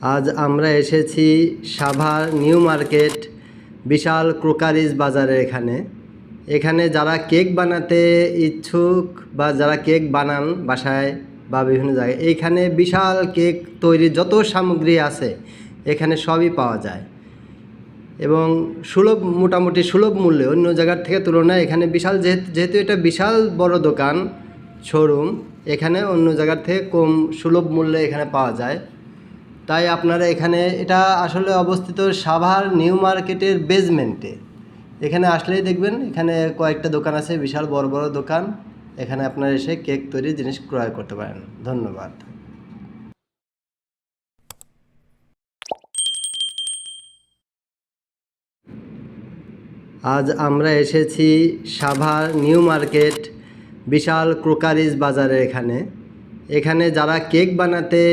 আজ আমরা এসেছি সাভার নিউ মার্কেট বিশাল ক্রোকারিজ বাজারের এখানে যারা কেক বানাতে ইচ্ছুক বা যারা কেক বানান বাসায় বা বিভিন্ন জায়গায়, এইখানে বিশাল কেক তৈরির যত সামগ্রী আছে এখানে সবই পাওয়া যায় এবং মোটামুটি সুলভ মূল্যে অন্য জায়গার থেকে তুলনায় এখানে বিশাল যেহেতু এটা বিশাল বড় দোকান শোরুম, এখানে অন্য জায়গার থেকে কম সুলভ মূল্যে এখানে পাওয়া যায়। তাই আপনারা এখানে, এটা আসলে অবস্থিত সাভার নিউ মার্কেটের বেজমেন্টে। এখানে আসলেই দেখবেন এখানে কয়েকটা দোকান আছে, বিশাল বড় বড় দোকান। এখানে আপনারা এসে কেক তৈরির জিনিস ক্রয় করতে পারেন। ধন্যবাদ। আজ আমরা এসেছি সাভার নিউ মার্কেট বিশাল ক্রোকারিজ বাজারের এখানে যারা কেক বানাতে